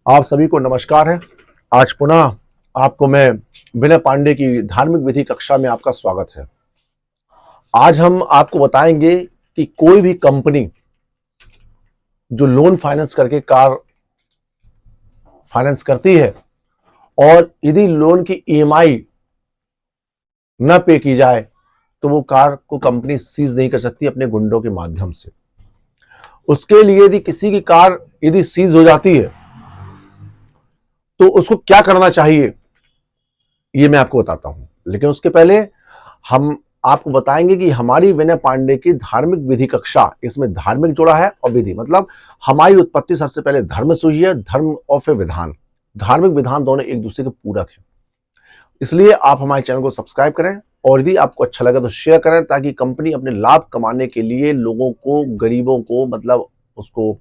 आप सभी को नमस्कार है। आज पुनः आपको मैं विनय पांडे की धार्मिक विधि कक्षा में आपका स्वागत है। आज हम आपको बताएंगे कि कोई भी कंपनी जो लोन फाइनेंस करके कार फाइनेंस करती है और यदि लोन की ईएमआई न पे की जाए तो वो कार को कंपनी सीज नहीं कर सकती अपने गुंडों के माध्यम से। उसके लिए यदि किसी की कार यदि सीज हो जाती है तो उसको क्या करना चाहिए ये मैं आपको बताता हूं, लेकिन उसके पहले हम आपको बताएंगे कि हमारी विनय पांडे की धार्मिक विधि कक्षा, इसमें धार्मिक जोड़ा है और विधि मतलब हमारी उत्पत्ति सबसे पहले धर्म से हुई है। धर्म और फिर विधान, धार्मिक विधान दोनों एक दूसरे के पूरक है। इसलिए आप हमारे चैनल को सब्सक्राइब करें और यदि आपको अच्छा लगा तो शेयर करें ताकि कंपनी अपने लाभ कमाने के लिए लोगों को, गरीबों को, मतलब उसको,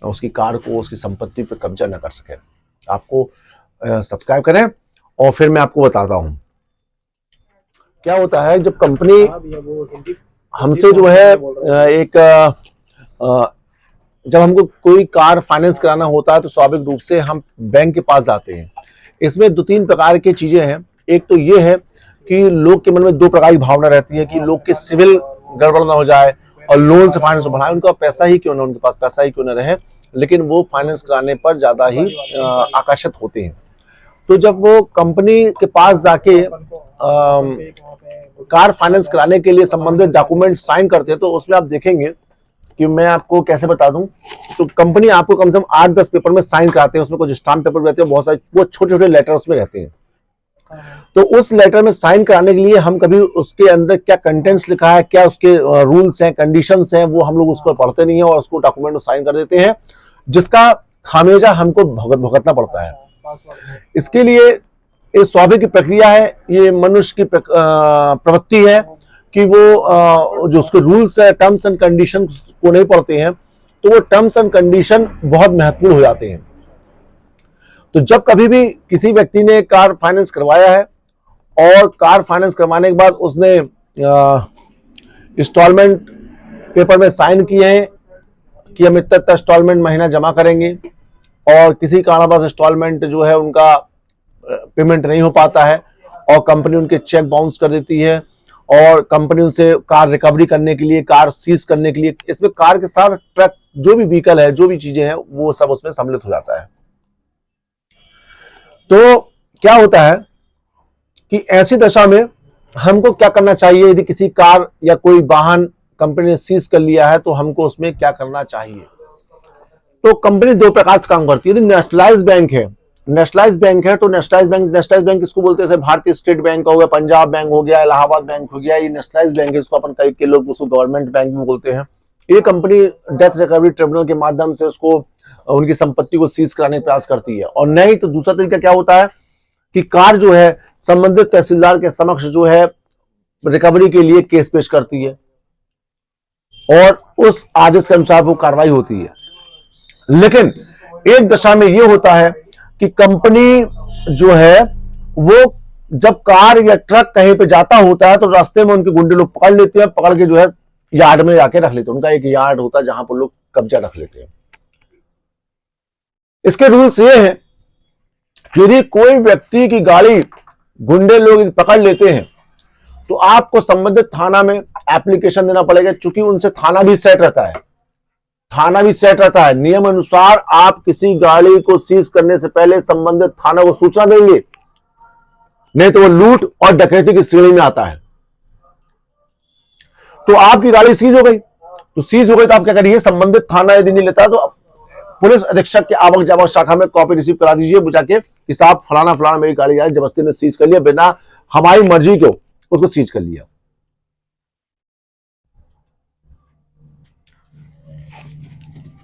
उसकी कार को, उसकी संपत्ति पर कब्जा न कर सके। आपको सब्सक्राइब करें और फिर मैं आपको बताता हूं क्या होता है जब कंपनी हमसे जो है जब हमको कोई कार फाइनेंस कराना होता है तो स्वाभाविक रूप से हम बैंक के पास जाते हैं। इसमें दो तीन प्रकार की चीजें हैं। एक तो ये है कि लोग के मन में दो प्रकार की भावना रहती है कि लोग के सिविल गड़बड़ ना हो जाए और लोन से फाइनेंस बढ़ाए, उनका पैसा ही क्यों ना, उनके पास पैसा ही क्यों ना रहे, लेकिन वो फाइनेंस कराने पर ज्यादा ही आकर्षित होते हैं। तो जब वो कंपनी के पास जाके कार फाइनेंस कराने के लिए संबंधित डॉक्यूमेंट साइन करते हैं तो उसमें आप देखेंगे कि मैं आपको कैसे बता दूं, तो कंपनी आपको कम से कम 8-10 पेपर में साइन कराते हैं। उसमें कुछ स्टाम्प पेपर रहते हैं, बहुत सारे वो छोटे छोटे लेटर उसमें रहते हैं। तो उस लेटर में साइन कराने के लिए हम कभी उसके अंदर क्या कंटेंट्स लिखा है, क्या उसके रूल्स हैं, कंडीशंस हैं, वो हम लोग उसको पढ़ते नहीं है और उसको डॉक्यूमेंट में साइन कर देते हैं, जिसका खामियाजा हमको भुगतना पड़ता है। इसके लिए ये स्वाभाविक प्रक्रिया है, ये मनुष्य की प्रवृत्ति है कि वो जो उसके रूल्स है, टर्म्स एंड कंडीशन को नहीं पढ़ते हैं, तो वो टर्म्स एंड कंडीशन बहुत महत्वपूर्ण हो जाते हैं। तो जब कभी भी किसी व्यक्ति ने कार फाइनेंस करवाया है और कार फाइनेंस करवाने के बाद उसने इंस्टॉलमेंट पेपर में साइन किए हैं कि हम इतना इंस्टॉलमेंट महीना जमा करेंगे और किसी कारणवश इंस्टॉलमेंट जो है उनका पेमेंट नहीं हो पाता है और कंपनी उनके चेक बाउंस कर देती है और कंपनी उनसे कार रिकवरी करने के लिए, कार सीज करने के लिए, इसमें कार के साथ ट्रक, जो भी व्हीकल है, जो भी चीजें हैं, वो सब उसमें सम्मिलित हो जाता है। तो क्या होता है कि ऐसी दशा में हमको क्या करना चाहिए, यदि किसी कार या कोई वाहन कंपनी ने सीज कर लिया है तो हमको उसमें क्या करना चाहिए। तो कंपनी दो प्रकार से काम करती है। यदि नेशनलाइज बैंक है, तो नेशनलाइज बैंक किसको बोलते हैं, भारतीय स्टेट बैंक हो गया, पंजाब बैंक हो गया, इलाहाबाद बैंक हो गया, ये नेशनलाइज बैंक है। इसको अपन कई के लोग उसको गवर्नमेंट बैंक भी बोलते हैं। ये कंपनी डेथ रिकवरी ट्रिब्यूनल के माध्यम से उसको उनकी संपत्ति को सीज कराने का प्रयास करती है। और नहीं तो दूसरा तरीका क्या होता है कि कार जो है संबंधित तहसीलदार के समक्ष जो है रिकवरी के लिए केस पेश करती है और उस आदेश के अनुसार वो कार्रवाई होती है। लेकिन एक दशा में यह होता है कि कंपनी जो है वो जब कार या ट्रक कहीं पे जाता होता है तो रास्ते में उनके गुंडे लोग पकड़ लेते हैं, पकड़ के जो है यार्ड में जाके रख लेते हैं। उनका एक यार्ड होता है जहां पर लोग कब्जा रख लेते हैं। इसके रूल्स ये हैं कि यदि कोई व्यक्ति की गाड़ी गुंडे लोग पकड़ लेते हैं तो आपको संबंधित थाना में एप्लीकेशन देना पड़ेगा, चूंकि उनसे थाना भी सेट रहता है। नियम अनुसार आप किसी गाड़ी को सीज करने से पहले संबंधित थाना को सूचना देंगे, नहीं तो वो लूट और डकैती की श्रेणी में आता है। तो आपकी गाड़ी सीज हो गई, तो आप क्या करिए, संबंधित थाना यदि नहीं लेता तो पुलिस अधीक्षक के आवक जावक शाखा में कॉपी रिसीव करा दीजिए बुझा के कि साहब फलाना मेरी गाड़ी जबरदस्ती ने सीज कर लिया, बिना हमारी मर्जी के उसको सीज कर लिया।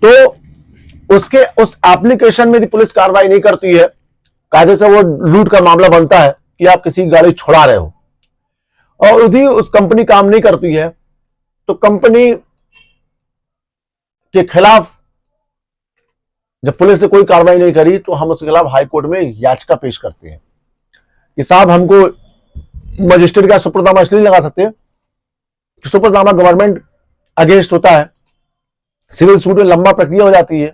तो उस एप्लीकेशन में यदि पुलिस कार्रवाई नहीं करती है, कायदे से वो लूट का मामला बनता है कि आप किसी गाड़ी छुड़ा रहे हो, और यदि उस कंपनी काम नहीं करती है तो कंपनी के खिलाफ जब पुलिस ने कोई कार्रवाई नहीं करी तो हम उसके खिलाफ हाईकोर्ट में याचिका पेश करते हैं कि साहब हमको मजिस्ट्रेट का सुपुर्दनामा इसलिए लगा सकते हैं कि सुपुर्दनामा गवर्नमेंट अगेंस्ट होता है, सिविल सूट में लंबा प्रक्रिया हो जाती है,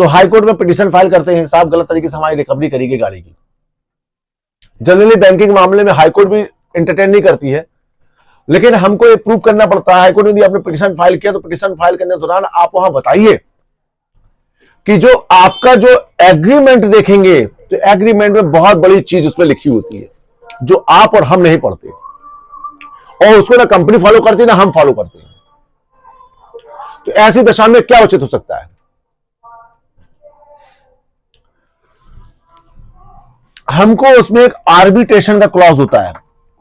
तो हाई कोर्ट में पिटीशन फाइल करते हैं, साहब गलत तरीके से हमारी रिकवरी करेगी गाड़ी की। जनरली बैंकिंग मामले में हाई कोर्ट भी एंटरटेन नहीं करती है, लेकिन हमको ये प्रूव करना पड़ता है। हाईकोर्ट ने आपने पिटीशन फाइल किया, तो पिटीशन फाइल करने के दौरान आप वहां बताइए कि जो आपका जो एग्रीमेंट देखेंगे, तो एग्रीमेंट में बहुत बड़ी चीज उसमें लिखी होती है जो आप और हम नहीं पढ़ते, और उसको ना कंपनी फॉलो करती ना हम फॉलो करते हैं। तो ऐसी दशा में क्या उचित हो सकता है? हमको उसमें एक आर्बिट्रेशन का क्लॉज होता है,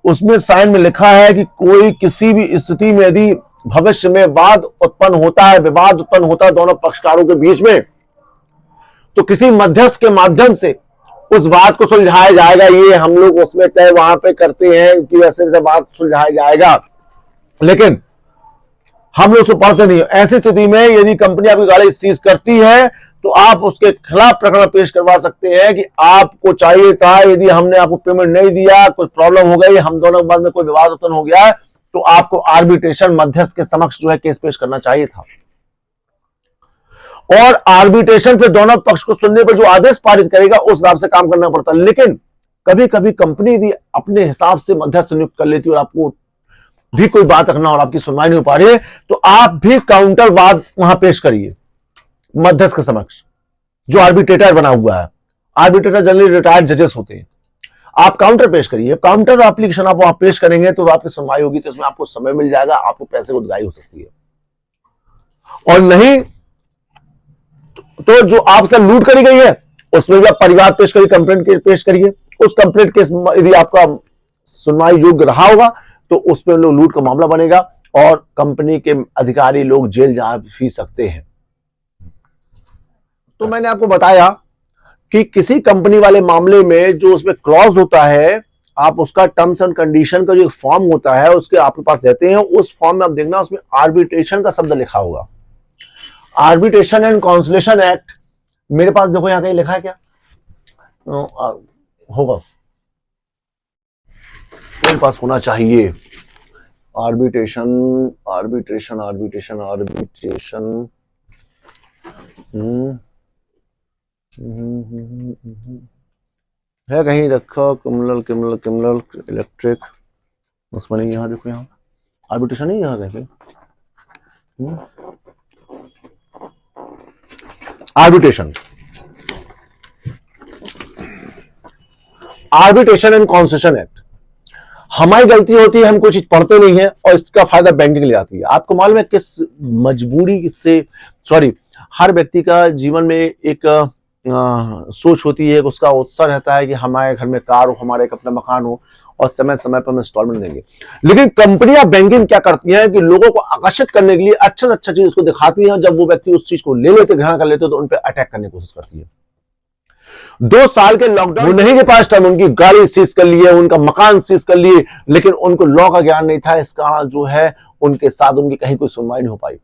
उसमें साइन में लिखा है कि कोई किसी भी स्थिति में यदि भविष्य में वाद उत्पन्न होता है, विवाद उत्पन्न होता है दोनों पक्षकारों के बीच में, तो किसी मध्यस्थ के माध्यम से उस बात को सुलझाया जाएगा। ये हम लोग उसमें तय वहां पे करते हैं कि वैसे वैसे बात सुलझाया जाएगा, लेकिन हम लोग उसको पढ़ते नहीं। ऐसी स्थिति में यदि कंपनी आपकी गाड़ी सीज करती है, तो आप उसके खिलाफ प्रकरण पेश करवा सकते हैं कि आपको चाहिए था, यदि हमने आपको पेमेंट नहीं दिया, कुछ प्रॉब्लम हो गई, हम दोनों के बाद में कोई विवाद उत्पन्न हो गया, तो आपको आर्बिट्रेशन मध्यस्थ के समक्ष जो है केस पेश करना चाहिए था। और आर्बिट्रेशन पे दोनों पक्ष को सुनने पर जो आदेश पारित करेगा उस हिसाब से काम करना पड़ता है। लेकिन कभी कभी कंपनी यदि अपने हिसाब से मध्यस्थ नियुक्त कर लेती है और आपको भी कोई बात रखना और आपकी सुनवाई नहीं हो पा रही है, तो आप भी काउंटर वाद वहां पेश करिए मध्यस्थ के समक्ष, जो आर्बिट्रेटर बना हुआ है। आर्बिट्रेटर जनरली रिटायर्ड जजेस होते हैं। आप काउंटर पेश करिए, काउंटर एप्लीकेशन आप वहां पेश करेंगे तो आपकी सुनवाई होगी, तो इसमें आपको समय मिल जाएगा, आपको पैसे को उगाही हो सकती है। और नहीं तो जो आपसे लूट करी गई है उसमें भी आप परिवाद पेश करिए, कंप्लेंट पेश करिए। उस कंप्लेंट केस यदि आपका सुनवाई योग्य रहा होगा तो उसमें लोग लूट का मामला बनेगा और कंपनी के अधिकारी लोग जेल जा भी सकते हैं। तो मैंने आपको बताया कि किसी कंपनी वाले मामले में जो उसमें क्लॉज होता है, आप उसका टर्म्स एंड कंडीशन का जो फॉर्म होता है उसके आपके पास रहते हैं, उस फॉर्म में आप देखना उसमें आर्बिट्रेशन का शब्द लिखा होगा। आर्बिट्रेशन एंड कॉन्सुलेशन एक्ट, मेरे पास देखो यहां कहीं लिखा है क्या? होगा, मेरे पास होना चाहिए। आर्बिट्रेशन आर्बिट्रेशन आर्बिट्रेशन आर्बिट्रेशन है कहीं रखा, किमलल किमलल किमलल इलेक्ट्रिक, उसमें नहीं। यहां देखो, यहां आर्बिट्रेशन नहीं, यहां कहीं arbitration arbitration and concession act. हमारी गलती होती है, हम कोई चीज पढ़ते नहीं है और इसका फायदा बैंकिंग ले आती है। आपको मालूम है किस मजबूरी से, सॉरी, हर व्यक्ति का जीवन में एक सोच होती है, उसका उत्साह रहता है कि हमारे घर में कार हो, हमारे एक अपना मकान हो और समय समय पर हम इंस्टॉलमेंट देंगे। लेकिन कंपनियां बैंकिंग क्या करती हैं कि लोगों को आकर्षित करने के लिए अच्छा से अच्छा चीज उसको दिखाती हैं। जब वो व्यक्ति उस चीज को ले लेते, ग्रहण कर लेते, तो उन पर अटैक करने की कोशिश करती है। 2 साल के लॉकडाउन, वो नहीं के पास टाइम, उनकी गाड़ी सीज कर लिए, उनका मकान सीज कर लिए, लेकिन उनको लॉ का ज्ञान नहीं था। इस कारण जो है उनके साथ उनकी कहीं कोई सुनवाई नहीं हो पाई।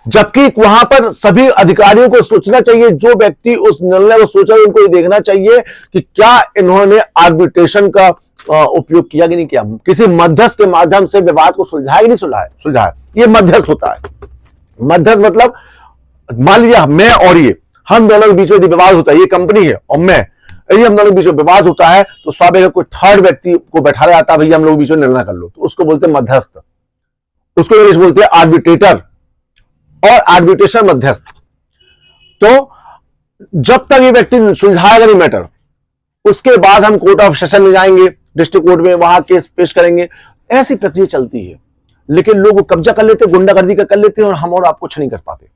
जबकि वहां पर सभी अधिकारियों को सोचना चाहिए, जो व्यक्ति उस निर्णय को सोचा उनको ये देखना चाहिए कि क्या इन्होंने आर्बिट्रेशन का उपयोग किया कि नहीं किया, किसी मध्यस्थ के माध्यम से विवाद को सुलझाया कि नहीं सुलझाया। ये मध्यस्थ होता है। मध्यस्थ मतलब मान लीजिए मैं और ये, हम दोनों के बीच में विवाद होता है, ये कंपनी है और मैं, यदि हम दोनों के बीच में विवाद होता है तो स्वाभाविक कोई थर्ड व्यक्ति को बैठा जाता है, भैया हम लोग के बीच में निर्णय कर लो, तो उसको बोलते हैं मध्यस्थ, उसको इंग्लिश बोलते हैं आर्बिट्रेटर और आर्बिट्रेशन मध्यस्थ। तो जब तक ये व्यक्ति सुलझाएगा नहीं मैटर, उसके बाद हम कोर्ट ऑफ सेशन में जाएंगे, डिस्ट्रिक्ट कोर्ट में, वहां केस पेश करेंगे। ऐसी प्रक्रिया चलती है, लेकिन लोग कब्जा कर लेते, गुंडागर्दी का कर लेते हैं और हम और आप कुछ नहीं कर पाते।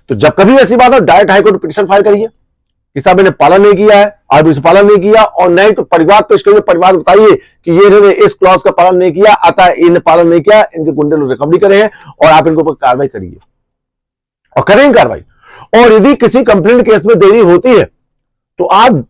तो जब कभी ऐसी बात हो, डायरेक्ट हाईकोर्ट में पिटीशन फाइल करिए कि साहब इन्हें पालन नहीं किया है, आर्बिट्रेशन पालन नहीं किया, और नहीं तो परिवार पेश करिए, परिवार बताइए कि ये इन्होंने इस क्लॉज का पालन नहीं किया, अतः इन्हें पालन नहीं किया, इनके गुंडे लोग रिकवरी करे हैं और आप इनके ऊपर कार्रवाई करिए और करेंगे कार्रवाई। और यदि किसी कंप्लेंट केस में देरी होती है तो आप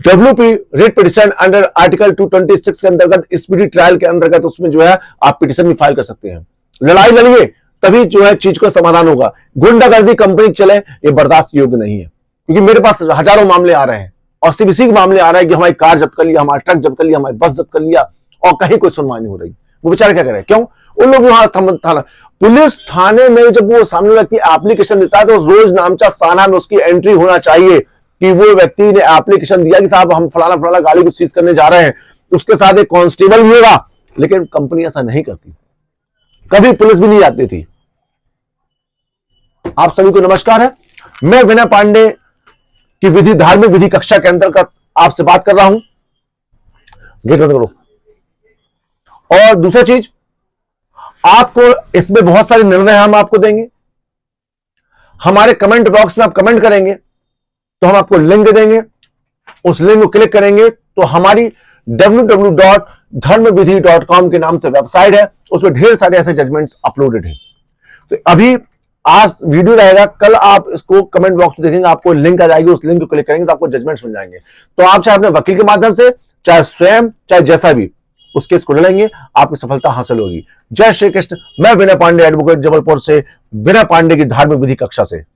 WP rate petition under article 226 के अंतर्गत, स्पीडी ट्रायल के अंतर्गत, उसमें जो है आप पिटीशन भी फाइल कर सकते हैं। लड़ाई लड़िए, तभी जो है चीज का समाधान होगा। गुंडागर्दी कंपनी चले, ये बर्दाश्त योग्य नहीं है। क्योंकि मेरे पास हजारों मामले आ रहे हैं और सिर्फ इसी के मामले आ रहे हैं कि हमारी कार जब्त कर लिया, हमारा ट्रक जब्त कर लिया, हमारी बस जब्त कर लिया और कहीं कोई सुनवाई नहीं हो रही। वो बेचारे क्या कर रहे हैं? क्यों? उन लोग वहां थाना, पुलिस थाने में जब वो सामने व्यक्ति एप्लीकेशन देता है तो रोज नामचा साना में उसकी एंट्री होना चाहिए कि वो व्यक्ति ने एप्लीकेशन दिया कि साहब हम फलाना फलाना गाड़ी को सीज करने जा रहे हैं, उसके साथ एक कांस्टेबल भी होगा। लेकिन कंपनी ऐसा नहीं करती, कभी पुलिस भी नहीं जाती थी। आप सभी को नमस्कार है, मैं विनय पांडे की विधि धार्मिक विधि कक्षा के अंतर्गत आपसे बात कर रहा हूं। गेट बंद करो। और दूसरी चीज, आपको इसमें बहुत सारे निर्णय हम आपको देंगे। हमारे कमेंट बॉक्स में आप कमेंट करेंगे तो हम आपको लिंक दे देंगे, उस लिंक को क्लिक करेंगे तो हमारी www.dharmvidhi.com के नाम से वेबसाइट है, उसमें ढेर सारे ऐसे जजमेंट्स अपलोडेड हैं। तो अभी आज वीडियो रहेगा, कल आप इसको कमेंट बॉक्स में देखेंगे, आपको लिंक आ जाएगी, उस लिंक को क्लिक करेंगे तो आपको जजमेंट्स मिल जाएंगे। तो आप चाहे अपने वकील के माध्यम से, चाहे स्वयं, चाहे जैसा भी, उस केस को लड़ेंगे, आपकी सफलता हासिल होगी। जय श्री कृष्ण। मैं विनय पांडे, एडवोकेट, जबलपुर से, विनय पांडे की धार्मिक विधि कक्षा से।